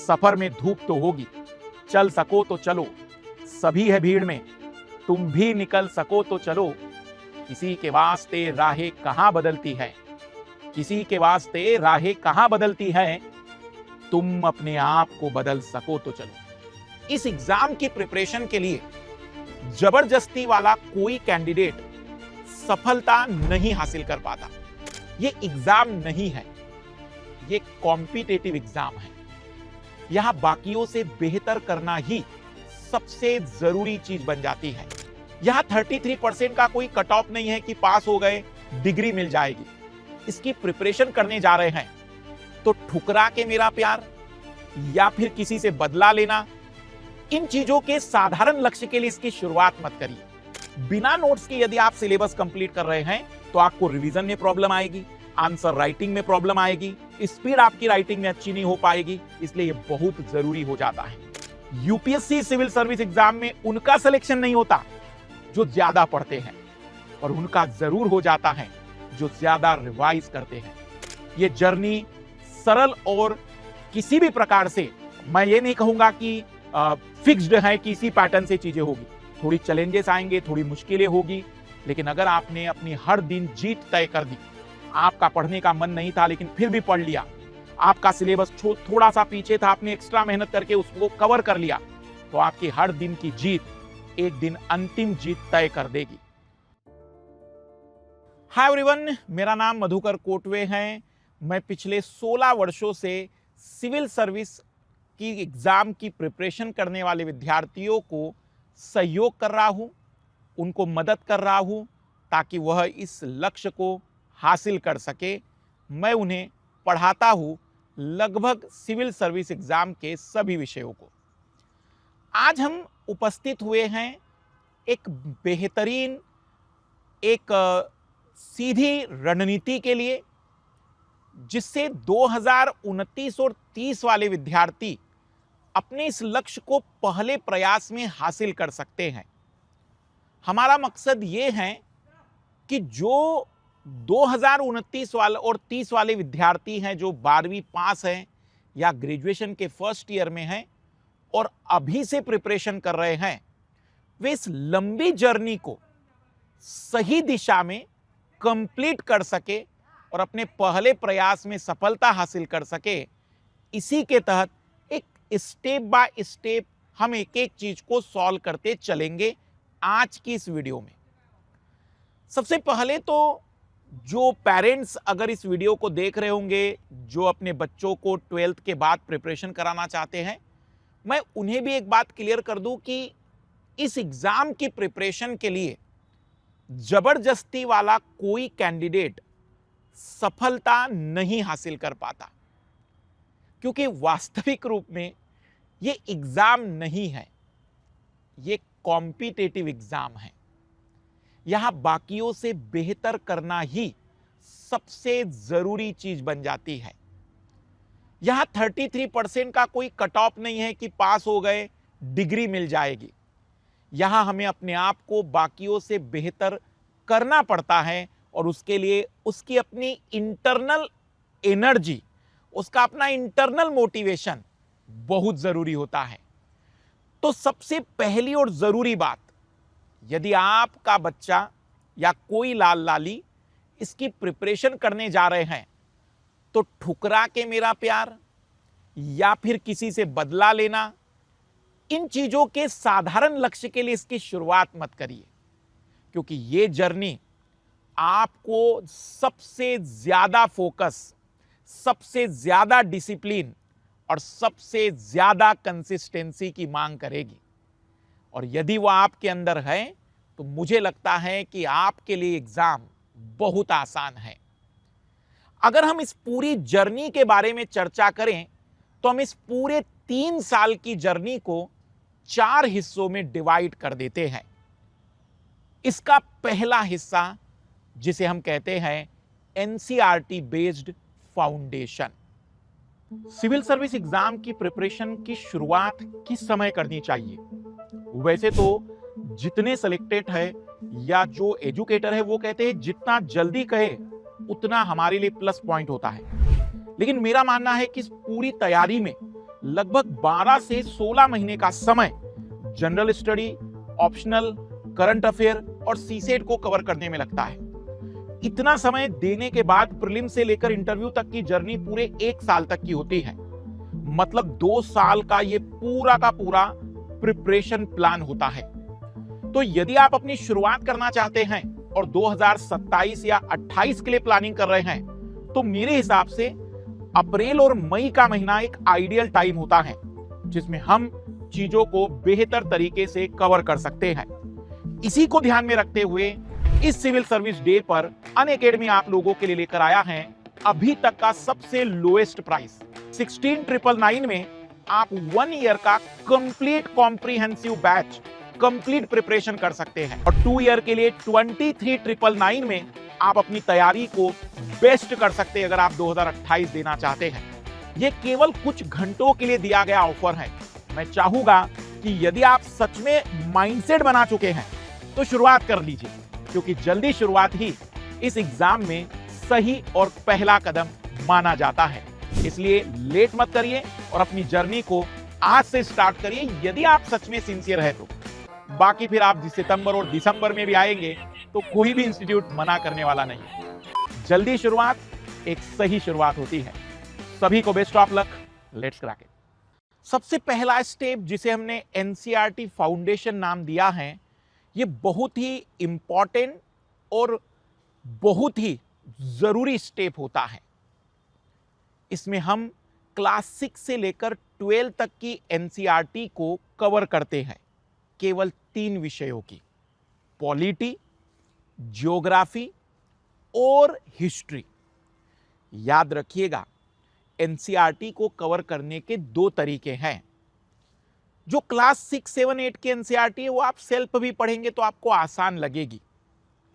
सफर में धूप तो होगी, चल सको तो चलो, सभी है भीड़ में, तुम भी निकल सको तो चलो। किसी के वास्ते राहें कहां बदलती है, किसी के वास्ते राहें कहां बदलती है, तुम अपने आप को बदल सको तो चलो। इस एग्जाम की प्रिपरेशन के लिए जबरदस्ती वाला कोई कैंडिडेट सफलता नहीं हासिल कर पाता। ये एग्जाम नहीं है, ये कॉम्पिटिटिव एग्जाम है। यहां बाकियों से बेहतर करना ही सबसे जरूरी चीज बन जाती है। यहां 33% का कोई कट ऑफ नहीं है कि पास हो गए डिग्री मिल जाएगी। इसकी प्रिपरेशन करने जा रहे हैं तो ठुकरा के मेरा प्यार या फिर किसी से बदला लेना, इन चीजों के साधारण लक्ष्य के लिए इसकी शुरुआत मत करिए। बिना नोट्स के यदि आप सिलेबस कंप्लीट कर रहे हैं तो आपको रिवीजन में प्रॉब्लम आएगी, आंसर राइटिंग में प्रॉब्लम आएगी, स्पीड आपकी राइटिंग में अच्छी नहीं हो पाएगी। इसलिए यह बहुत जरूरी हो जाता है। यूपीएससी सिविल सर्विस एग्जाम में उनका सिलेक्शन नहीं होता जो ज्यादा पढ़ते हैं, और उनका जरूर हो जाता है जो ज्यादा रिवाइज करते हैं। ये जर्नी सरल और किसी भी प्रकार से, मैं ये नहीं कहूंगा कि फिक्स्ड है कि इसी पैटर्न से चीजें होगी। थोड़ी चैलेंजेस आएंगे, थोड़ी मुश्किलें होगी, लेकिन अगर आपने अपनी हर दिन जीत तय कर दी, आपका पढ़ने का मन नहीं था लेकिन फिर भी पढ़ लिया, आपका सिलेबस थोड़ा सा पीछे था, आपने एक्स्ट्रा मेहनत करके उसको कवर कर लिया, तो आपकी हर दिन की जीत एक दिन अंतिम जीत तय कर देगी। हाय एवरीवन, मेरा नाम मधुकर कोटवे है। मैं पिछले 16 वर्षों से सिविल सर्विस की एग्जाम की प्रिपरेशन करने वाले विद्यार्थियों को सहयोग कर रहा हूं, उनको मदद कर रहा हूं ताकि वह इस लक्ष्य को हासिल कर सके। मैं उन्हें पढ़ाता हूं लगभग सिविल सर्विस एग्जाम के सभी विषयों को। आज हम उपस्थित हुए हैं एक बेहतरीन, एक सीधी रणनीति के लिए, जिससे 2029 और 30 वाले विद्यार्थी अपने इस लक्ष्य को पहले प्रयास में हासिल कर सकते हैं। हमारा मकसद ये है कि जो 2029 वाले और 30 वाले विद्यार्थी हैं, जो 12वीं पास हैं या ग्रेजुएशन के फर्स्ट ईयर में हैं और अभी से प्रिपरेशन कर रहे हैं, वे इस लंबी जर्नी को सही दिशा में कंप्लीट कर सके और अपने पहले प्रयास में सफलता हासिल कर सके। इसी के तहत एक स्टेप बाय स्टेप हम एक एक चीज को सॉल्व करते चलेंगे आज की इस वीडियो में। सबसे पहले तो जो पेरेंट्स अगर इस वीडियो को देख रहे होंगे, जो अपने बच्चों को 12th के बाद प्रिपरेशन कराना चाहते हैं, मैं उन्हें भी एक बात क्लियर कर दूं कि इस एग्जाम की प्रिपरेशन के लिए जबरदस्ती वाला कोई कैंडिडेट सफलता नहीं हासिल कर पाता, क्योंकि वास्तविक रूप में ये एग्जाम नहीं है, ये कॉम्पिटिटिव एग्जाम है। यहां बाकियों से बेहतर करना ही सबसे जरूरी चीज बन जाती है। यहां 33% का कोई कट ऑफ नहीं है कि पास हो गए डिग्री मिल जाएगी। यहां हमें अपने आप को बाकियों से बेहतर करना पड़ता है, और उसके लिए उसकी अपनी इंटरनल एनर्जी, उसका अपना इंटरनल मोटिवेशन बहुत जरूरी होता है। तो सबसे पहली और जरूरी बात, यदि आपका बच्चा या कोई लाल लाली इसकी प्रिपरेशन करने जा रहे हैं तो ठुकरा के मेरा प्यार या फिर किसी से बदला लेना, इन चीजों के साधारण लक्ष्य के लिए इसकी शुरुआत मत करिए, क्योंकि ये जर्नी आपको सबसे ज्यादा फोकस, सबसे ज्यादा डिसिप्लिन और सबसे ज्यादा कंसिस्टेंसी की मांग करेगी। और यदि वह आपके अंदर है तो मुझे लगता है कि आपके लिए एग्जाम बहुत आसान है। अगर हम इस पूरी जर्नी के बारे में चर्चा करें तो हम इस पूरे 3 साल की जर्नी को 4 हिस्सों में डिवाइड कर देते हैं। इसका पहला हिस्सा, जिसे हम कहते हैं NCERT based foundation. Civil service exam की प्रिपरेशन की शुरुआत किस समय करनी चाहिए? वैसे तो जितने सिलेक्टेड है या जो एजुकेटर है वो कहते हैं जितना जल्दी कहे उतना हमारे लिए प्लस पॉइंट होता है, लेकिन मेरा मानना है कि इस पूरी तैयारी में लगभग 12 से 16 महीने का समय general study, optional, current affair और सीसेट को कवर करने में लगता है। इतना समय देने के बाद प्रीलिम से लेकर इंटरव्यू तक की जर्नी पूरे 1 साल तक की होती है। मतलब 2 साल का ये पूरा का पूरा प्रिपरेशन प्लान होता है। तो यदि आप अपनी शुरुआत करना चाहते हैं और 2027 या 28 के लिए प्लानिंग कर रहे हैं, तो मेरे हिसाब से अप्रैल और मई का महीना एक आइडियल टाइम होता है जिसमें हम चीजों को बेहतर तरीके से कवर कर सकते हैं। इसी को ध्यान में रखते हुए इस सिविल सर्विस डे पर अनअकैडमी आप लोगों के लिए लेकर आया है अभी तक का सबसे लोएस्ट प्राइस। 16,999 में आप 1 ईयर का complete comprehensive batch complete preparation कर सकते हैं और 2 ईयर के लिए 23,999 में आप अपनी तैयारी को बेस्ट कर सकते हैं अगर आप 2028 देना चाहते हैं। यह केवल कुछ घंटों के लिए दिया गया ऑफर है। मैं चाहूंगा कि यदि आप सच में माइंडसेट बना चुके हैं तो शुरुआत कर लीजिए, क्योंकि जल्दी शुरुआत ही इस एग्जाम में सही और पहला कदम माना जाता है। इसलिए लेट मत करिए और अपनी जर्नी को आज से स्टार्ट करिए यदि आप सच में सिंसियर है तो। बाकी फिर आप सितंबर और दिसंबर में भी आएंगे तो कोई भी इंस्टीट्यूट मना करने वाला नहीं। जल्दी शुरुआत एक सही शुरुआत होती है। सभी को best of luck, let's crack it. सबसे पहला स्टेप जिसे हमने एनसीईआरटी फाउंडेशन नाम दिया है, ये बहुत ही इंपॉर्टेंट और बहुत ही जरूरी स्टेप होता है। इसमें हम क्लास 6 से लेकर 12 तक की एनसीईआरटी को कवर करते हैं, केवल 3 विषयों की, पॉलिटी, ज्योग्राफी और हिस्ट्री। याद रखिएगा, एनसीईआरटी को कवर करने के 2 तरीके हैं। जो क्लास 6, 7, 8 की एनसीईआरटी है वो आप सेल्फ भी पढ़ेंगे तो आपको आसान लगेगी,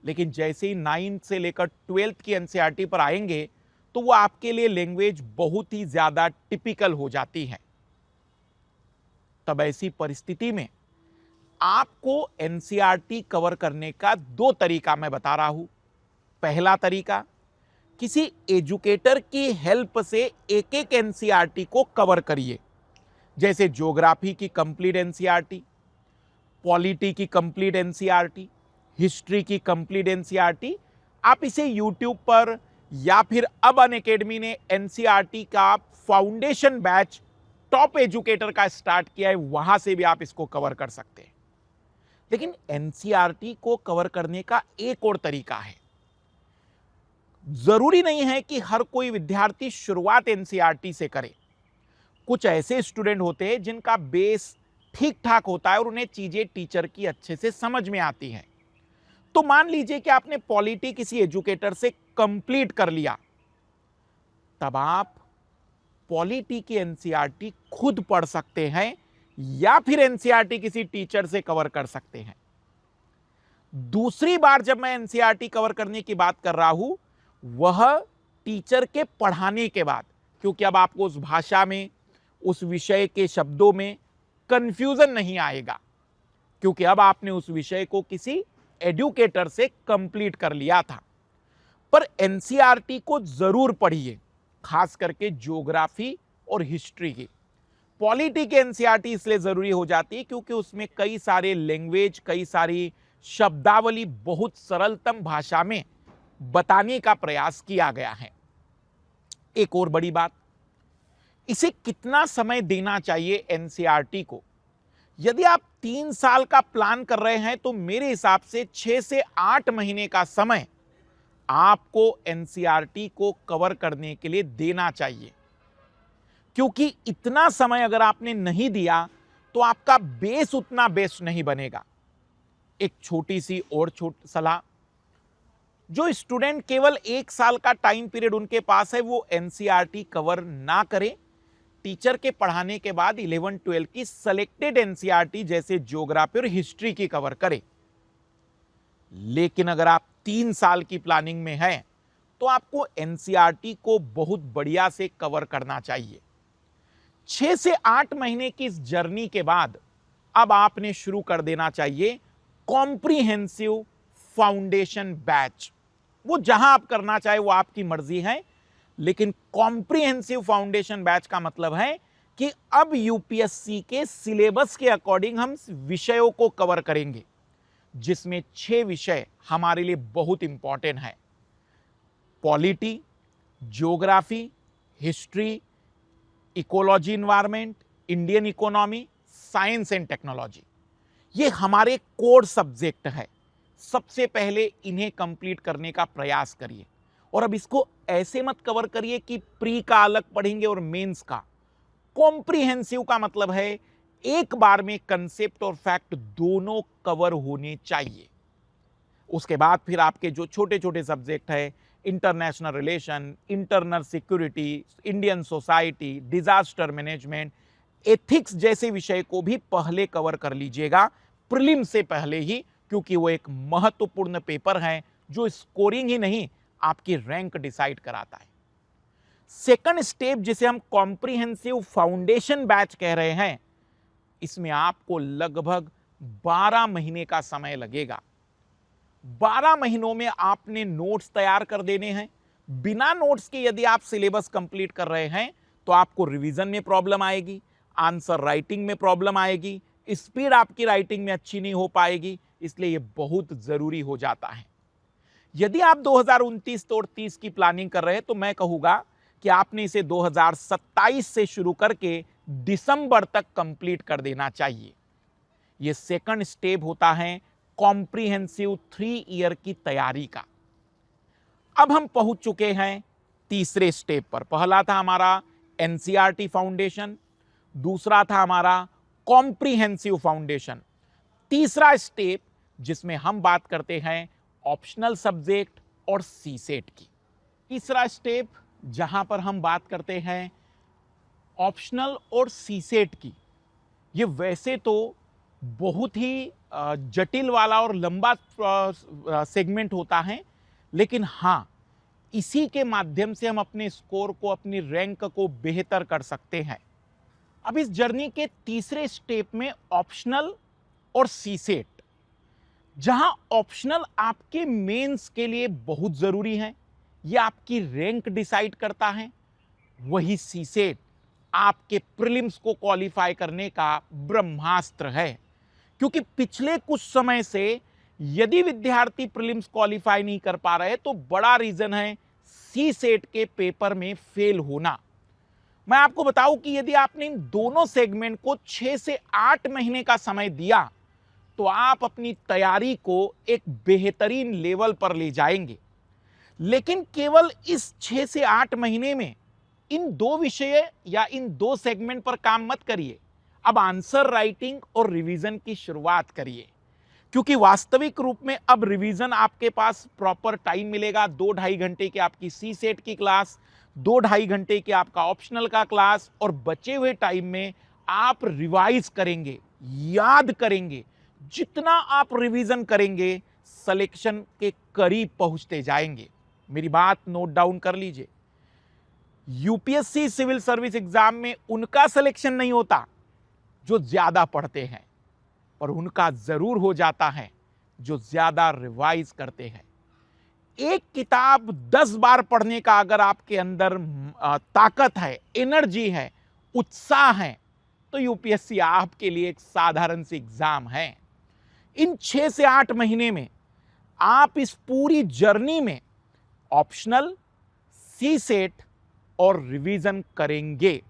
लेकिन जैसे ही 9 से लेकर 12 की एनसीईआरटी पर आएंगे तो वो आपके लिए लैंग्वेज बहुत ही ज्यादा टिपिकल हो जाती है। तब ऐसी परिस्थिति में आपको एनसीईआरटी कवर करने का 2 तरीका मैं बता रहा हूं। पहला तरीका, किसी एजुकेटर की हेल्प से एक एक एनसीईआरटी को कवर करिए, जैसे ज्योग्राफी की कंप्लीट एनसीईआरटी, पॉलिटी की कंप्लीट एनसीईआरटी, हिस्ट्री की कंप्लीट एनसीईआरटी। आप इसे यूट्यूब पर या फिर अब अनअकैडमी ने एनसीईआरटी का फाउंडेशन बैच टॉप एजुकेटर का स्टार्ट किया है, वहां से भी आप इसको कवर कर सकते हैं। लेकिन एनसीईआरटी को कवर करने का एक और तरीका है। जरूरी नहीं है कि हर कोई विद्यार्थी शुरुआत एनसीईआरटी से करे। कुछ ऐसे स्टूडेंट होते हैं जिनका बेस ठीक ठाक होता है और उन्हें चीजें टीचर की अच्छे से समझ में आती हैं। तो मान लीजिए कि आपने पॉलिटी किसी एजुकेटर से कंप्लीट कर लिया, तब आप पॉलिटी की एनसीईआरटी खुद पढ़ सकते हैं या फिर एनसीईआरटी किसी टीचर से कवर कर सकते हैं। दूसरी बार जब मैं एनसीईआरटी कवर करने की बात कर रहा हूं, वह टीचर के पढ़ाने के बाद, क्योंकि अब आपको उस भाषा में, उस विषय के शब्दों में कंफ्यूजन नहीं आएगा, क्योंकि अब आपने उस विषय को किसी एजुकेटर से कंप्लीट कर लिया था। पर एनसीईआरटी को जरूर पढ़िए, खास करके ज्योग्राफी और हिस्ट्री की। पॉलिटी की एनसीईआरटी इसलिए जरूरी हो जाती है क्योंकि उसमें कई सारे लैंग्वेज, कई सारी शब्दावली बहुत सरलतम भाषा में बताने का प्रयास किया गया है। एक और बड़ी बात, इसे कितना समय देना चाहिए एनसीईआरटी को? यदि आप 3 साल का प्लान कर रहे हैं तो मेरे हिसाब से 6 से 8 महीने का समय आपको एनसीईआरटी को कवर करने के लिए देना चाहिए, क्योंकि इतना समय अगर आपने नहीं दिया तो आपका बेस उतना बेस्ट नहीं बनेगा। एक छोटी सी और सलाह, जो स्टूडेंट केवल 1 साल का टाइम पीरियड उनके पास है वो एनसीईआरटी कवर ना करें। टीचर के पढ़ाने के बाद 11, 12 की सेलेक्टेड एनसीईआरटी जैसे ज्योग्राफी और हिस्ट्री की कवर करें। लेकिन अगर आप 3 साल की प्लानिंग में हैं तो आपको एनसीईआरटी को बहुत बढ़िया से कवर करना चाहिए। 6 से 8 महीने की इस जर्नी के बाद अब आपने शुरू कर देना चाहिए कॉम्प्रिहेंसिव फाउंडेशन बैच। वो जहां आप करना चाहे वो आपकी मर्जी है, लेकिन कॉम्प्रिहेंसिव फाउंडेशन बैच का मतलब है कि अब यूपीएससी के सिलेबस के अकॉर्डिंग हम विषयों को कवर करेंगे, जिसमें 6 विषय हमारे लिए बहुत इंपॉर्टेंट है। Polity, geography, history, ecology environment, Indian economy, science and technology. ये हमारे कोर सब्जेक्ट है। सबसे पहले इन्हें कंप्लीट करने का प्रयास करिए, और अब इसको ऐसे मत कवर करिए कि प्री का अलग पढ़ेंगे और मेंस का। कॉम्प्रिहेंसिव का मतलब है एक बार में कंसेप्ट और फैक्ट दोनों कवर होने चाहिए। उसके बाद फिर आपके जो छोटे छोटे सब्जेक्ट है, international relation, internal security, Indian society, disaster management, ethics जैसे विषय को भी पहले कवर कर लीजिएगा, प्रीलिम से पहले ही, क्योंकि वो एक महत्वपूर्ण पेपर है जो स्कोरिंग ही नहीं आपकी रैंक डिसाइड कराता है। सेकंड स्टेप, जिसे हम कॉम्प्रिहेंसिव फाउंडेशन बैच कह रहे हैं, इसमें आपको लगभग 12 महीने का समय लगेगा। 12 महीनों में आपने नोट्स तैयार कर देने हैं। बिना नोट्स के यदि आप सिलेबस कंप्लीट कर रहे हैं तो आपको रिवीजन में प्रॉब्लम आएगी, आंसर राइटिंग में प्रॉब्लम आएगी, स्पीड आपकी राइटिंग में अच्छी नहीं हो पाएगी। इसलिए यह बहुत जरूरी हो जाता है। यदि आप 2029 और 30 की प्लानिंग कर रहे हैं तो मैं कहूंगा कि आपने इसे 2027 से शुरू करके दिसंबर तक कंप्लीट कर देना चाहिए। यह सेकंड स्टेप होता है कॉम्प्रिहेंसिव 3 ईयर की तैयारी का। अब हम पहुंच चुके हैं तीसरे स्टेप पर। पहला था हमारा एनसीईआरटी फाउंडेशन, दूसरा था हमारा कॉम्प्रिहेंसिव फाउंडेशन, तीसरा स्टेप जिसमें हम बात करते हैं ऑप्शनल सब्जेक्ट और सीसेट की। तीसरा स्टेप जहां पर हम बात करते हैं ऑप्शनल और सीसेट की, ये वैसे तो बहुत ही जटिल वाला और लंबा सेगमेंट होता है, लेकिन हां, इसी के माध्यम से हम अपने स्कोर को, अपनी रैंक को बेहतर कर सकते हैं। अब इस जर्नी के तीसरे स्टेप में ऑप्शनल और सीसेट, जहां ऑप्शनल आपके मेंस के लिए बहुत जरूरी है, यह आपकी रैंक डिसाइड करता है, वही सीसेट आपके प्रीलिम्स को क्वालिफाई करने का ब्रह्मास्त्र है। क्योंकि पिछले कुछ समय से यदि विद्यार्थी प्रीलिम्स क्वालिफाई नहीं कर पा रहे तो बड़ा रीजन है सीसेट के पेपर में फेल होना। मैं आपको बताऊं कि यदि आपने इन दोनों सेगमेंट को 6 से 8 महीने का समय दिया तो आप अपनी तैयारी को एक बेहतरीन लेवल पर ले जाएंगे। लेकिन केवल इस 6 से 8 महीने में इन 2 विषय या इन 2 सेगमेंट पर काम मत करिए। अब आंसर राइटिंग और रिवीजन की शुरुआत करिए, क्योंकि वास्तविक रूप में अब रिवीजन आपके पास प्रॉपर टाइम मिलेगा। 2-2.5 घंटे की आपकी सी सेट की क्लास, 2-2.5 घंटे की आपका ऑप्शनल का क्लास, और बचे हुए टाइम में आप रिवाइज करेंगे, याद करेंगे। जितना आप रिवीजन करेंगे सिलेक्शन के करीब पहुंचते जाएंगे। मेरी बात नोट डाउन कर लीजिए। यूपीएससी सिविल सर्विस एग्जाम में उनका सिलेक्शन नहीं होता जो ज्यादा पढ़ते हैं, पर उनका जरूर हो जाता है जो ज्यादा रिवाइज करते हैं। एक किताब 10 बार पढ़ने का अगर आपके अंदर ताकत है, एनर्जी है, उत्साह है, तो यूपीएससी आपके लिए एक साधारण सी एग्जाम है। इन 6 से 8 महीने में आप इस पूरी जर्नी में ऑप्शनल, सी सेट और रिवीजन करेंगे।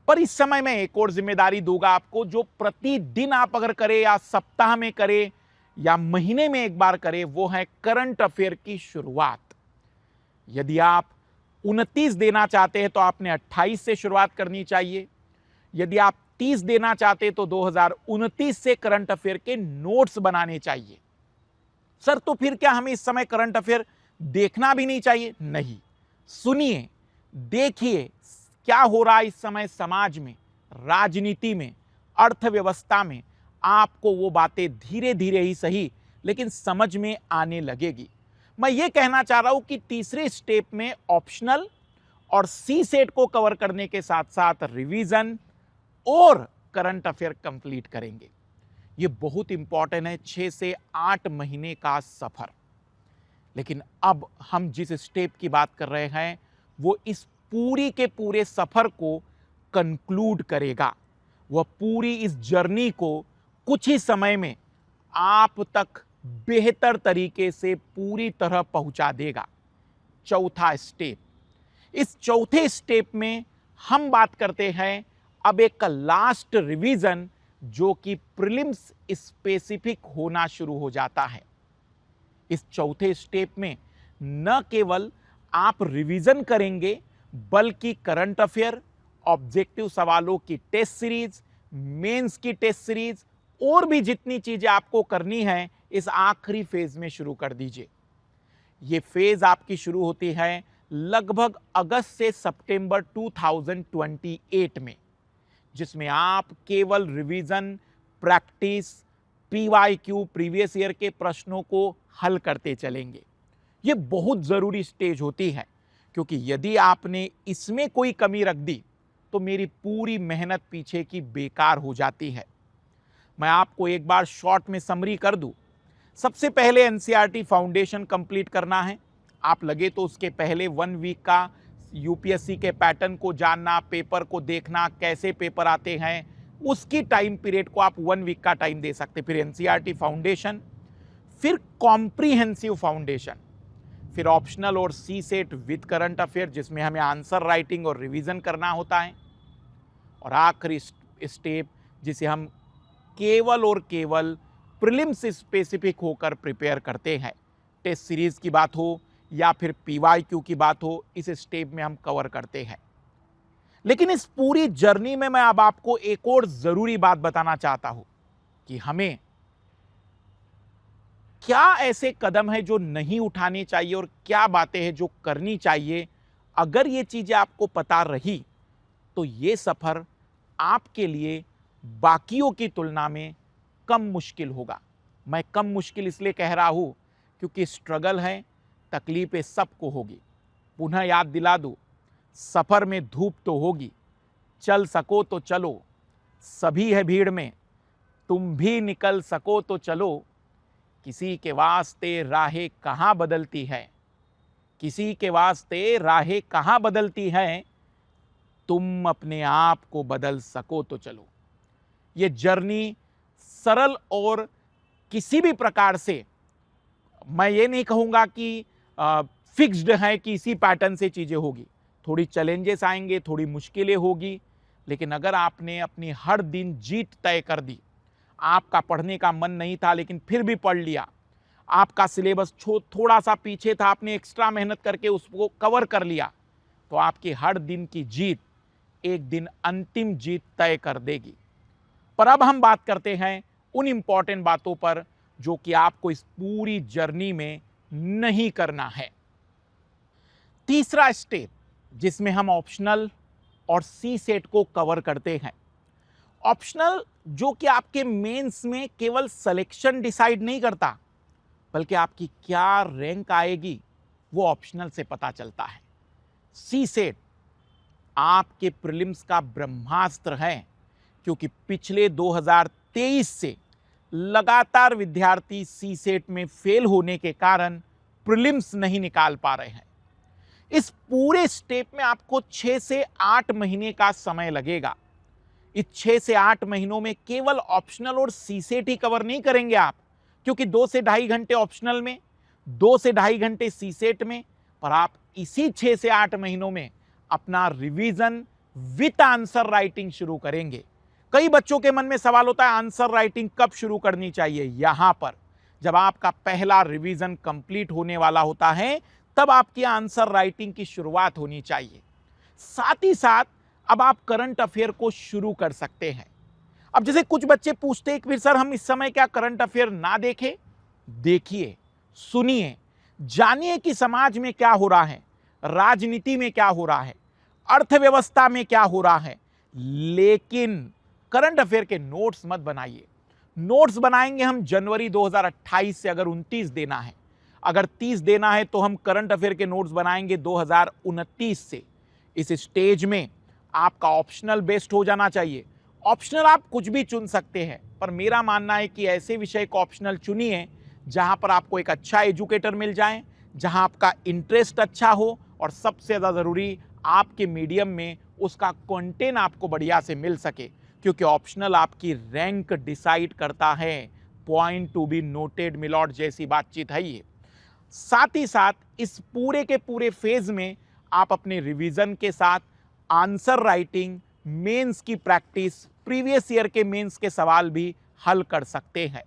पर इस समय मैं एक और जिम्मेदारी दूंगा आपको, जो प्रतिदिन आप अगर करें या सप्ताह में करें या महीने में एक बार करें, वो है करंट अफेयर की शुरुआत। यदि आप 29 देना चाहते हैं तो आपने 28 से शुरुआत करनी चाहिए। यदि आप 30 देना चाहते तो 2029 से करंट अफेयर के नोट्स बनाने चाहिए। सर तो फिर क्या हमें इस समय करंट अफेयर देखना भी नहीं चाहिए? नहीं, सुनिए, देखिए क्या हो रहा है इस समय समाज में, राजनीति में, अर्थव्यवस्था में। आपको वो बातें धीरे धीरे ही सही लेकिन समझ में आने लगेगी। मैं ये कहना चाह रहा हूं कि तीसरे स्टेप में ऑप्शनल और सी सेट को कवर करने के साथ साथ रिवीजन और करंट अफेयर कंप्लीट करेंगे। ये बहुत इंपॉर्टेंट है, 6 से 8 महीने का सफर। लेकिन अब हम जिस स्टेप की बात कर रहे हैं वो इस पूरी के पूरे सफर को कंक्लूड करेगा। वह पूरी इस जर्नी को कुछ ही समय में आप तक बेहतर तरीके से पूरी तरह पहुंचा देगा। चौथा स्टेप, इस चौथे स्टेप में हम बात करते हैं अब एक लास्ट रिवीजन जो कि प्रीलिम्स स्पेसिफिक होना शुरू हो जाता है। इस चौथे स्टेप में न केवल आप रिवीजन करेंगे बल्कि करंट अफेयर, ऑब्जेक्टिव सवालों की टेस्ट सीरीज, मेंस की टेस्ट सीरीज और भी जितनी चीजें आपको करनी है इस आखिरी फेज में शुरू कर दीजिए। ये फेज आपकी शुरू होती है लगभग अगस्त से सितंबर 2028 में, जिसमें आप केवल revision, practice, PYQ previous year के प्रश्नों को हल करते चलेंगे। ये बहुत जरूरी स्टेज होती है क्योंकि यदि आपने इसमें कोई कमी रख दी तो मेरी पूरी मेहनत पीछे की बेकार हो जाती है। मैं आपको एक बार शॉर्ट में समरी कर दूं। सबसे पहले एनसीईआरटी फाउंडेशन कंप्लीट करना है। आप लगे तो उसके पहले 1 वीक का यूपीएससी के पैटर्न को जानना, पेपर को देखना, कैसे पेपर आते हैं, उसकी टाइम पीरियड को आप 1 वीक का टाइम दे सकते। फिर एनसीईआरटी फाउंडेशन, फिर कॉम्प्रिहेंसिव फाउंडेशन, फिर ऑप्शनल और सी सेट विद करंट अफेयर जिसमें हमें आंसर राइटिंग और रिवीजन करना होता है, और आखिरी स्टेप जिसे हम केवल और केवल प्रीलिम्स स्पेसिफिक होकर प्रिपेयर करते हैं। टेस्ट सीरीज की बात हो या फिर पीवाईक्यू की बात हो, इस स्टेप में हम कवर करते हैं। लेकिन इस पूरी जर्नी में मैं अब आपको एक और जरूरी बात बताना चाहता हूं कि हमें क्या ऐसे कदम है जो नहीं उठाने चाहिए और क्या बातें हैं जो करनी चाहिए। अगर ये चीजें आपको पता रही तो ये सफर आपके लिए बाकियों की तुलना में कम मुश्किल होगा। मैं कम मुश्किल इसलिए कह रहा हूं क्योंकि स्ट्रगल है, तकलीफें सबको होगी। पुनः याद दिला दूं, सफर में धूप तो होगी, चल सको तो चलो, सभी है भीड़ में, तुम भी निकल सको तो चलो, किसी के वास्ते राहें कहाँ बदलती है, किसी के वास्ते राहें कहाँ बदलती हैं, तुम अपने आप को बदल सको तो चलो। ये जर्नी सरल और किसी भी प्रकार से, मैं ये नहीं कहूँगा कि फिक्स्ड है कि इसी पैटर्न से चीज़ें होगी। थोड़ी चैलेंजेस आएंगे, थोड़ी मुश्किलें होगी, लेकिन अगर आपने अपनी हर दिन जीत तय कर दी, आपका पढ़ने का मन नहीं था लेकिन फिर भी पढ़ लिया, आपका सिलेबस थोड़ा सा पीछे था, आपने एक्स्ट्रा मेहनत करके उसको कवर कर लिया, तो आपकी हर दिन की जीत एक दिन अंतिम जीत तय कर देगी। पर अब हम बात करते हैं उन इंपॉर्टेंट बातों पर जो कि आपको इस पूरी जर्नी में नहीं करना है। तीसरा स्टेप जिसमें हम ऑप्शनल और सी सेट को कवर करते हैं। ऑप्शनल जो कि आपके मेंस में केवल सिलेक्शन डिसाइड नहीं करता बल्कि आपकी क्या रैंक आएगी वो ऑप्शनल से पता चलता है। सी सेट आपके प्रीलिम्स का ब्रह्मास्त्र है क्योंकि पिछले 2023 से लगातार विद्यार्थी सी सेट में फेल होने के कारण प्रीलिम्स नहीं निकाल पा रहे हैं। इस पूरे स्टेप में आपको 6 से 8 महीने का समय लगेगा। इस 6 से 8 महीनों में केवल ऑप्शनल और सी सेट ही कवर नहीं करेंगे आप, क्योंकि 2 से ढाई घंटे ऑप्शनल में, 2 से ढाई घंटे सी सेट में, पर आप इसी 6 से 8 महीनों में अपना रिवीजन विद आंसर राइटिंग शुरू करेंगे। कई बच्चों के मन में सवाल होता है आंसर राइटिंग कब शुरू करनी चाहिए। यहां पर जब आपका पहला रिवीजन कंप्लीट होने वाला होता है तब आपकी आंसर राइटिंग की शुरुआत होनी चाहिए। साथ ही साथ अब आप करंट अफेयर को शुरू कर सकते हैं। अब जैसे कुछ बच्चे पूछते हैं कि फिर सर हम इस समय क्या करंट अफेयर ना देखें? देखिए, सुनिए, जानिए कि समाज में क्या हो रहा है, राजनीति में क्या हो रहा है, अर्थव्यवस्था में क्या हो रहा है, लेकिन करंट अफेयर के नोट्स मत बनाइए। नोट्स बनाएंगे हम जनवरी 2028 से, अगर 29 देना है। अगर 30 देना है तो हम करंट अफेयर के नोट्स बनाएंगे 2029 से। इस स्टेज में आपका ऑप्शनल बेस्ड हो जाना चाहिए। ऑप्शनल आप कुछ भी चुन सकते हैं, पर मेरा मानना है कि ऐसे विषय को ऑप्शनल चुनिए जहां पर आपको एक अच्छा एजुकेटर मिल जाए, जहां आपका इंटरेस्ट अच्छा हो, और सबसे ज़्यादा ज़रूरी आपके मीडियम में उसका कंटेंट आपको बढ़िया से मिल सके, क्योंकि ऑप्शनल आपकी रैंक डिसाइड करता है। Point to be noted milord जैसी बातचीत है ये। साथ ही साथ इस पूरे के पूरे फेज में आप अपने रिवीजन के साथ आंसर राइटिंग, मेंस की प्रैक्टिस, प्रीवियस ईयर के मेंस के सवाल भी हल कर सकते हैं।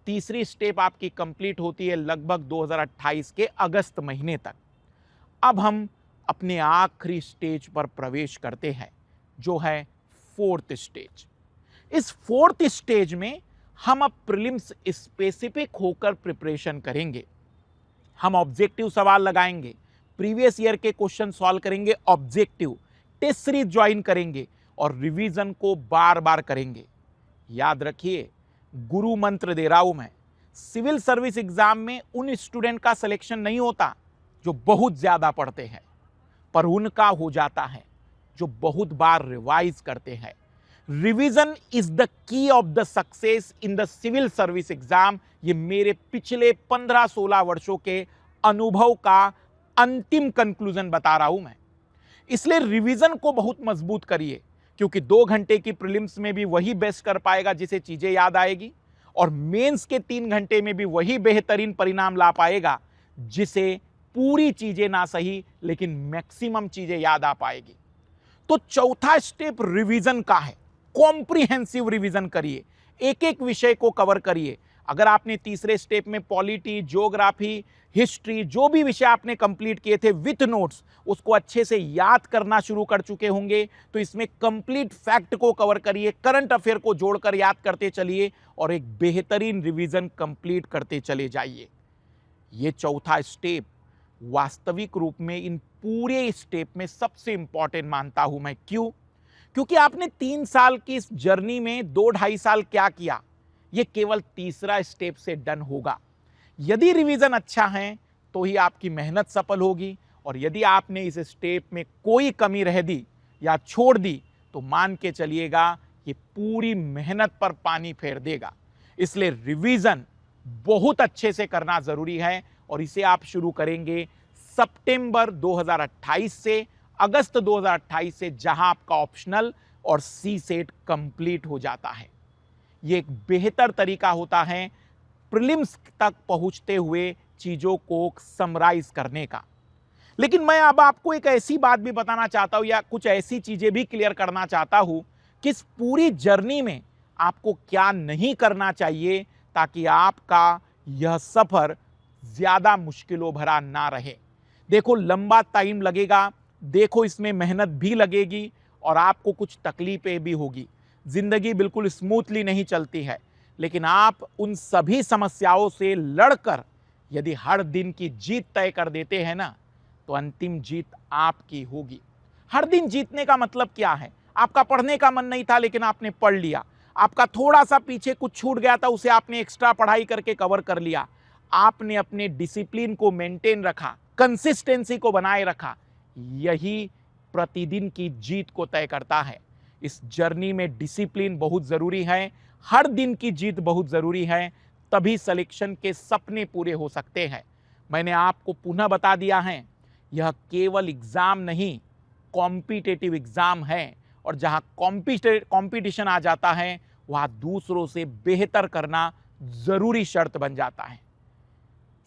तीसरी स्टेप आपकी कंप्लीट होती है लगभग 2028 के अगस्त महीने तक। अब हम अपने आखिरी स्टेज पर प्रवेश करते हैं, जो है फोर्थ स्टेज। इस फोर्थ स्टेज में हम अब प्रीलिम्स स्पेसिफिक होकर प्रिपरेशन करेंगे। हम ऑब्जेक्टिव सवाल लगाएंगे, प्रीवियस ईयर के क्वेश्चन सॉल्व करेंगे, ऑब्जेक्टिव टेस्ट सीरीज ज्वाइन करेंगे और रिवीजन को बार बार करेंगे। याद रखिए, गुरु मंत्र दे रहा हूं मैं, सिविल सर्विस एग्जाम में उन स्टूडेंट का सिलेक्शन नहीं होता जो बहुत ज्यादा पढ़ते हैं, पर उनका हो जाता है जो बहुत बार रिवाइज करते हैं। Revision is the key of the success in the civil service exam. ये मेरे पिछले 15-16 वर्षों के अनुभव का अंतिम कंक्लूजन बता रहा हूं मैं। इसलिए रिवीजन को बहुत मजबूत करिए, क्योंकि 2 घंटे की प्रीलिम्स में भी वही बेस्ट कर पाएगा जिसे चीजें याद आएगी, और मेंस के 3 घंटे में भी वही बेहतरीन परिणाम ला पाएगा जिसे पूरी चीजें ना सही लेकिन मैक्सिमम चीजें याद आ पाएगी। तो चौथा स्टेप रिवीजन का है। कॉम्प्रिहेंसिव रिवीजन करिए, एक एक विषय को कवर करिए। अगर आपने तीसरे स्टेप में पॉलिटी, ज्योग्राफी, हिस्ट्री, जो भी विषय आपने कंप्लीट किए थे विथ नोट्स, उसको अच्छे से याद करना शुरू कर चुके होंगे, तो इसमें कंप्लीट फैक्ट को कवर करिए, करंट अफेयर को जोड़कर याद करते चलिए और एक बेहतरीन रिवीजन कंप्लीट करते चले जाइए। ये चौथा स्टेप वास्तविक रूप में इन पूरे स्टेप में सबसे इंपॉर्टेंट मानता हूं मैं। क्यों? क्योंकि आपने 3 साल की इस जर्नी में 2-2.5 साल क्या किया, ये केवल तीसरा स्टेप से डन होगा। यदि रिवीजन अच्छा है तो ही आपकी मेहनत सफल होगी, और यदि आपने इस स्टेप में कोई कमी रह दी या छोड़ दी तो मान के चलिएगा ये पूरी मेहनत पर पानी फेर देगा। इसलिए रिवीजन बहुत अच्छे से करना जरूरी है, और इसे आप शुरू करेंगे सितंबर 2028 से अगस्त 2028 से, जहां आपका ऑप्शनल और सी सेट कंप्लीट हो जाता है। यह एक बेहतर तरीका होता है प्रीलिम्स तक पहुंचते हुए चीजों को समराइज करने का। लेकिन मैं अब आपको एक ऐसी बात भी बताना चाहता हूं, या कुछ ऐसी चीजें भी क्लियर करना चाहता हूं कि इस पूरी जर्नी में आपको क्या नहीं करना चाहिए, ताकि आपका यह सफर ज्यादा मुश्किलों भरा ना रहे। देखो, लंबा टाइम लगेगा, देखो इसमें मेहनत भी लगेगी और आपको कुछ तकलीफें भी होगी। जिंदगी बिल्कुल स्मूथली नहीं चलती है, लेकिन आप उन सभी समस्याओं से लड़कर यदि हर दिन की जीत तय कर देते हैं ना, तो अंतिम जीत आपकी होगी। हर दिन जीतने का मतलब क्या है? आपका पढ़ने का मन नहीं था लेकिन आपने पढ़ लिया, आपका थोड़ा सा पीछे कुछ छूट गया था, उसे आपने एक्स्ट्रा पढ़ाई करके कवर कर लिया, आपने अपने डिसिप्लिन को मेंटेन रखा, कंसिस्टेंसी को बनाए रखा। यही प्रतिदिन की जीत को तय करता है। इस जर्नी में डिसिप्लिन बहुत जरूरी है, हर दिन की जीत बहुत जरूरी है, तभी सिलेक्शन के सपने पूरे हो सकते हैं। मैंने आपको पुनः बता दिया है, यह केवल एग्जाम नहीं, कॉम्पिटिटिव एग्जाम है, और जहां कॉम्पिटिशन आ जाता है वहां दूसरों से बेहतर करना जरूरी शर्त बन जाता है।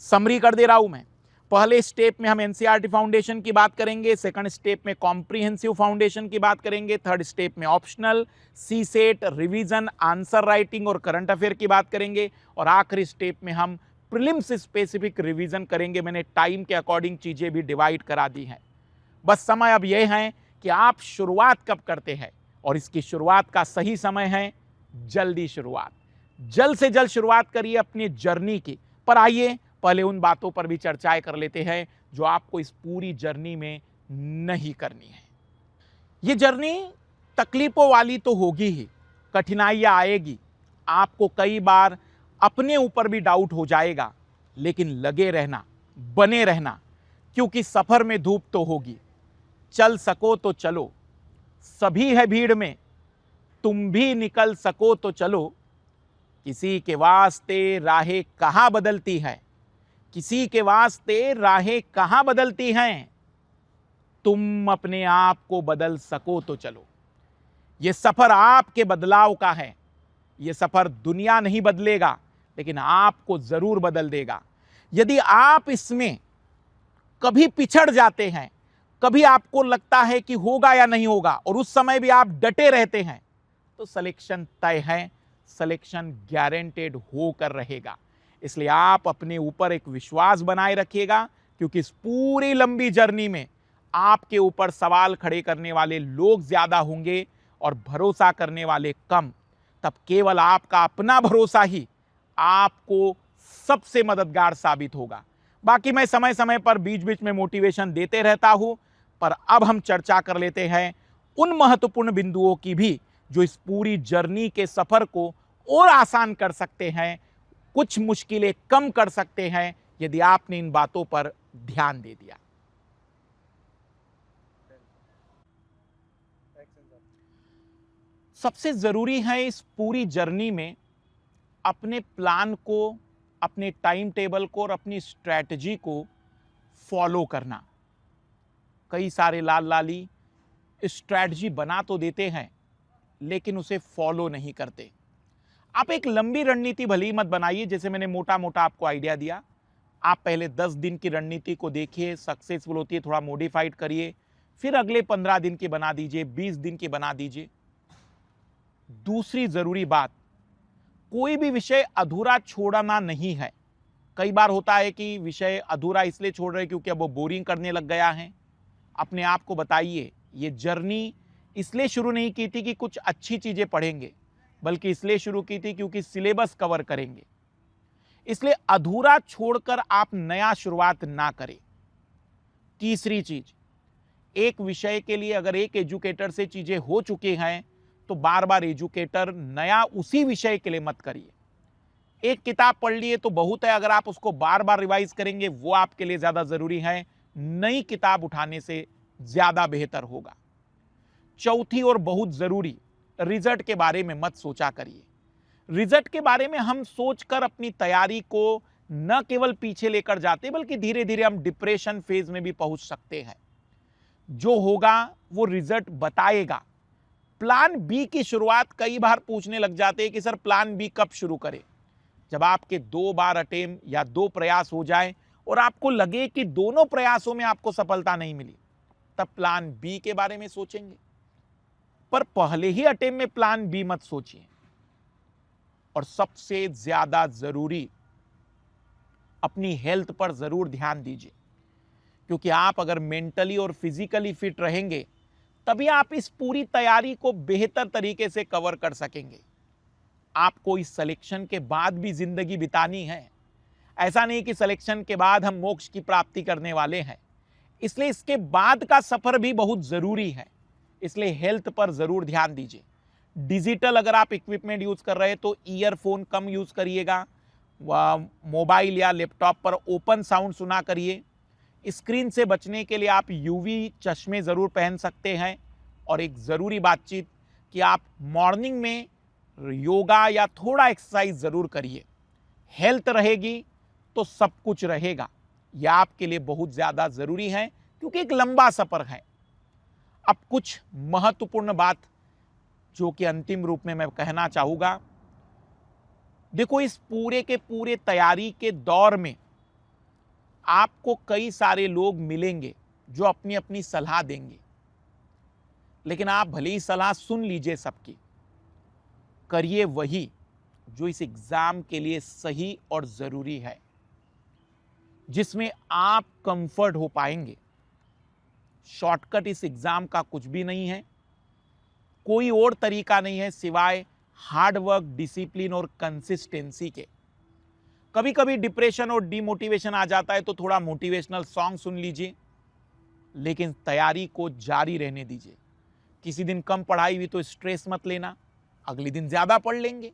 समरी कर दे रहा हूं मैं। पहले स्टेप में हम एनसीईआरटी फाउंडेशन की बात करेंगे, सेकंड स्टेप में कॉम्प्रिहेंसिव फाउंडेशन की बात करेंगे, थर्ड स्टेप में ऑप्शनल, सी सेट, रिवीजन, आंसर राइटिंग और करंट अफेयर की बात करेंगे, और आखिरी स्टेप में हम प्रीलिम्स स्पेसिफिक रिवीजन करेंगे। मैंने टाइम के अकॉर्डिंग चीजें भी डिवाइड करा दी हैं। बस समय अब यह है कि आप शुरुआत कब करते हैं, और इसकी शुरुआत का सही समय है जल्दी शुरुआत। जल्द से जल्द शुरुआत करिए अपनी जर्नी की। पर आइए पहले उन बातों पर भी चर्चाएं कर लेते हैं जो आपको इस पूरी जर्नी में नहीं करनी है। ये जर्नी तकलीफों वाली तो होगी ही, कठिनाइयां आएगी, आपको कई बार अपने ऊपर भी डाउट हो जाएगा, लेकिन लगे रहना, बने रहना, क्योंकि सफर में धूप तो होगी। चल सको तो चलो, सभी है भीड़ में, तुम भी निकल सको तो चलो। किसी के वास्ते राहें कहां बदलती है, किसी के वास्ते राहें कहां बदलती हैं। तुम अपने आप को बदल सको तो चलो। यह सफर आपके बदलाव का है। यह सफर दुनिया नहीं बदलेगा, लेकिन आपको जरूर बदल देगा। यदि आप इसमें कभी पिछड़ जाते हैं, कभी आपको लगता है कि होगा या नहीं होगा, और उस समय भी आप डटे रहते हैं, तो सिलेक्शन तय है, सिलेक्शन गारंटेड होकर रहेगा। इसलिए आप अपने ऊपर एक विश्वास बनाए रखिएगा, क्योंकि इस पूरी लंबी जर्नी में आपके ऊपर सवाल खड़े करने वाले लोग ज्यादा होंगे और भरोसा करने वाले कम। तब केवल आपका अपना भरोसा ही आपको सबसे मददगार साबित होगा। बाकी मैं समय समय पर बीच बीच में मोटिवेशन देते रहता हूं, पर अब हम चर्चा कर लेते हैं उन महत्वपूर्ण बिंदुओं की भी जो इस पूरी जर्नी के सफर को और आसान कर सकते हैं, कुछ मुश्किलें कम कर सकते हैं, यदि आपने इन बातों पर ध्यान दे दिया। सबसे जरूरी है इस पूरी जर्नी में अपने प्लान को, अपने टाइम टेबल को और अपनी स्ट्रैटेजी को फॉलो करना। कई सारे लाल लाली स्ट्रैटेजी बना तो देते हैं, लेकिन उसे फॉलो नहीं करते। आप एक लंबी रणनीति भली मत बनाइए, जैसे मैंने मोटा मोटा आपको आइडिया दिया। आप पहले 10 दिन की रणनीति को देखिए, सक्सेसफुल होती है थोड़ा मॉडिफाइड करिए, फिर अगले 15 दिन की बना दीजिए, 20 दिन की बना दीजिए। दूसरी जरूरी बात, कोई भी विषय अधूरा छोड़ना नहीं है। कई बार होता है कि विषय अधूरा इसलिए छोड़ रहे क्योंकि अब वो बोरिंग करने लग गया है। अपने आप को बताइए, ये जर्नी इसलिए शुरू नहीं की थी कि कुछ अच्छी चीजें पढ़ेंगे, बल्कि इसलिए शुरू की थी क्योंकि सिलेबस कवर करेंगे। इसलिए अधूरा छोड़कर आप नया शुरुआत ना करें। तीसरी चीज, एक विषय के लिए अगर एक एजुकेटर से चीजें हो चुकी हैं, तो बार बार एजुकेटर नया उसी विषय के लिए मत करिए। एक किताब पढ़ लिए तो बहुत है, अगर आप उसको बार बार रिवाइज करेंगे वो आपके लिए ज्यादा जरूरी है। नई किताब उठाने से ज्यादा बेहतर होगा। चौथी और बहुत जरूरी, रिजल्ट के बारे में मत सोचा करिए। रिजल्ट के बारे में हम सोचकर अपनी तैयारी को न केवल पीछे लेकर जाते, बल्कि धीरे धीरे हम डिप्रेशन फेज में भी पहुंच सकते हैं। जो होगा वो रिजल्ट बताएगा। प्लान बी की शुरुआत कई बार पूछने लग जाते हैं कि सर प्लान बी कब शुरू करें। जब आपके 2 बार अटेम्प्ट या 2 प्रयास हो जाए और आपको लगे कि दोनों प्रयासों में आपको सफलता नहीं मिली, तब प्लान बी के बारे में सोचेंगे। पर पहले ही अटेम्प्ट में प्लान बी मत सोचिए। और सबसे ज्यादा जरूरी, अपनी हेल्थ पर जरूर ध्यान दीजिए, क्योंकि आप अगर मेंटली और फिजिकली फिट रहेंगे, तभी आप इस पूरी तैयारी को बेहतर तरीके से कवर कर सकेंगे। आपको इस सिलेक्शन के बाद भी जिंदगी बितानी है। ऐसा नहीं कि सिलेक्शन के बाद हम मोक्ष की प्राप्ति करने वाले हैं। इसलिए इसके बाद का सफर भी बहुत जरूरी है। इसलिए हेल्थ पर जरूर ध्यान दीजिए। डिजिटल अगर आप इक्विपमेंट यूज कर रहे हैं तो ईयरफोन कम यूज करिएगा। मोबाइल या लैपटॉप पर ओपन साउंड सुना करिए। स्क्रीन से बचने के लिए आप यूवी चश्मे जरूर पहन सकते हैं। और एक जरूरी बातचीत कि आप मॉर्निंग में योगा या थोड़ा एक्सरसाइज जरूर करिए। हेल्थ रहेगी तो सब कुछ रहेगा। यह आपके लिए बहुत ज्यादा जरूरी है, क्योंकि एक लंबा सफर है। अब कुछ महत्वपूर्ण बात जो कि अंतिम रूप में मैं कहना चाहूंगा। देखो, इस पूरे के पूरे तैयारी के दौर में आपको कई सारे लोग मिलेंगे जो अपनी अपनी सलाह देंगे, लेकिन आप भले ही सलाह सुन लीजिए सबकी, करिए वही जो इस एग्जाम के लिए सही और जरूरी है, जिसमें आप कंफर्ट हो पाएंगे। शॉर्टकट इस एग्जाम का कुछ भी नहीं है। कोई और तरीका नहीं है सिवाय हार्ड वर्क, डिसिप्लिन और कंसिस्टेंसी के। कभी कभी डिप्रेशन और डिमोटिवेशन आ जाता है तो थोड़ा मोटिवेशनल सॉन्ग सुन लीजिए, लेकिन तैयारी को जारी रहने दीजिए। किसी दिन कम पढ़ाई हुई तो स्ट्रेस मत लेना, अगले दिन ज्यादा पढ़ लेंगे।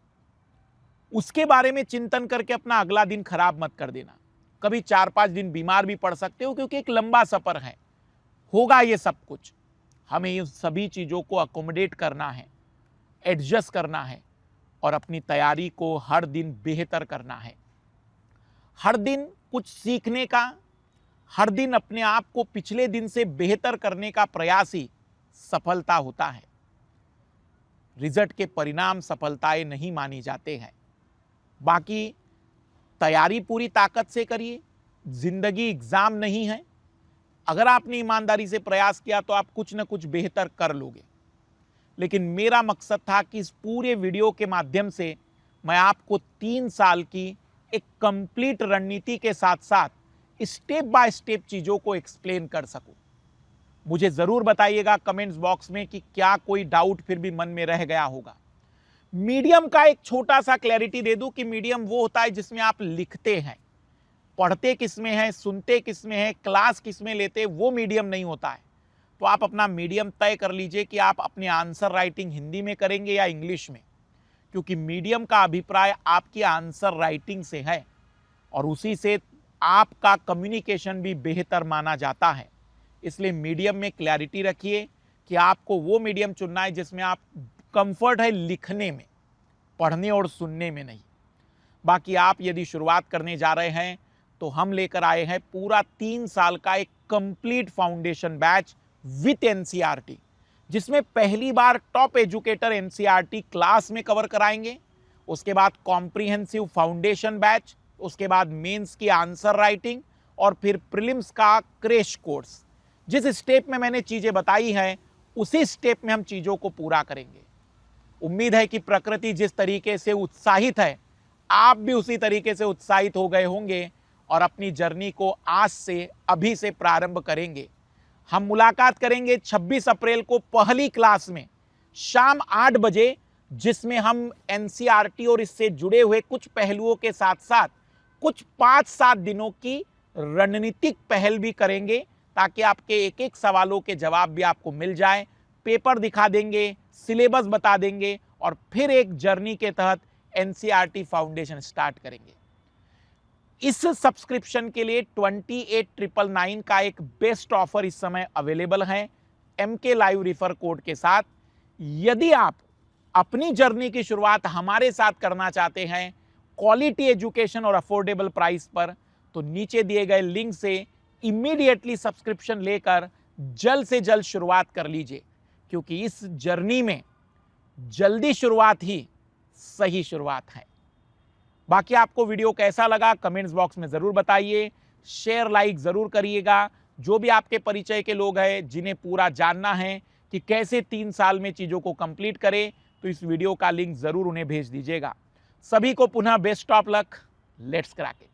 उसके बारे में चिंतन करके अपना अगला दिन खराब मत कर देना। कभी 4-5 दिन बीमार भी पड़ सकते हो, क्योंकि एक लंबा सफर है। होगा ये सब कुछ। हमें इन सभी चीजों को अकोमोडेट करना है, एडजस्ट करना है और अपनी तैयारी को हर दिन बेहतर करना है। हर दिन कुछ सीखने का, हर दिन अपने आप को पिछले दिन से बेहतर करने का प्रयास ही सफलता होता है। रिजल्ट के परिणाम सफलताएं नहीं मानी जाते हैं। बाकी तैयारी पूरी ताकत से करिए। जिंदगी एग्जाम नहीं है। अगर आपने ईमानदारी से प्रयास किया तो आप कुछ न कुछ बेहतर कर लोगे। लेकिन मेरा मकसद था कि इस पूरे वीडियो के माध्यम से मैं आपको 3 साल की एक कंप्लीट रणनीति के साथ साथ स्टेप बाय स्टेप चीजों को एक्सप्लेन कर सकूं। मुझे जरूर बताइएगा कमेंट्स बॉक्स में कि क्या कोई डाउट फिर भी मन में रह गया होगा। मीडियम का एक छोटा सा क्लैरिटी दे दूं कि मीडियम वो होता है जिसमें आप लिखते हैं। पढ़ते किसमें है, सुनते किसमें है, क्लास किसमें लेते, वो मीडियम नहीं होता है। तो आप अपना मीडियम तय कर लीजिए कि आप अपने आंसर राइटिंग हिंदी में करेंगे या इंग्लिश में, क्योंकि मीडियम का अभिप्राय आपकी आंसर राइटिंग से है और उसी से आपका कम्युनिकेशन भी बेहतर माना जाता है। इसलिए मीडियम में क्लैरिटी रखिए कि आपको वो मीडियम चुनना है जिसमें आप कंफर्ट है लिखने में, पढ़ने और सुनने में नहीं। बाकी आप यदि शुरुआत करने जा रहे हैं तो हम लेकर आए हैं पूरा 3 साल का एक complete foundation batch with NCERT, जिसमें पहली बार टॉप एजुकेटर एनसीईआरटी क्लास में कवर कराएंगे। उसके बाद कॉम्प्रिहेंसिव फाउंडेशन बैच, उसके बाद मेंस की आंसर राइटिंग और फिर प्रीलिम्स का क्रैश कोर्स। जिस स्टेप में मैंने चीजें बताई हैं उसी स्टेप में हम चीजों को पूरा करेंगे। उम्मीद है कि प्रकृति जिस तरीके से उत्साहित है आप भी उसी तरीके से उत्साहित हो गए होंगे और अपनी जर्नी को आज से अभी से प्रारंभ करेंगे। हम मुलाकात करेंगे 26 अप्रैल को पहली क्लास में शाम 8 बजे, जिसमें हम एनसीईआरटी और इससे जुड़े हुए कुछ पहलुओं के साथ साथ कुछ 5-7 दिनों की रणनीतिक पहल भी करेंगे, ताकि आपके एक एक सवालों के जवाब भी आपको मिल जाए। पेपर दिखा देंगे, सिलेबस बता देंगे और फिर एक जर्नी के तहत एनसीईआरटी फाउंडेशन स्टार्ट करेंगे। इस सब्सक्रिप्शन के लिए 28,999 का एक बेस्ट ऑफर इस समय अवेलेबल है MK लाइव रिफर कोड के साथ। यदि आप अपनी जर्नी की शुरुआत हमारे साथ करना चाहते हैं क्वालिटी एजुकेशन और अफोर्डेबल प्राइस पर, तो नीचे दिए गए लिंक से इमीडिएटली सब्सक्रिप्शन लेकर जल्द से जल्द शुरुआत कर लीजिए, क्योंकि इस जर्नी में जल्दी शुरुआत ही सही शुरुआत है। बाकी आपको वीडियो कैसा लगा कमेंट्स बॉक्स में जरूर बताइए। शेयर लाइक जरूर करिएगा। जो भी आपके परिचय के लोग हैं जिन्हें पूरा जानना है कि कैसे 3 साल में चीजों को कंप्लीट करें, तो इस वीडियो का लिंक जरूर उन्हें भेज दीजिएगा। सभी को पुनः best of luck. Let's crack it.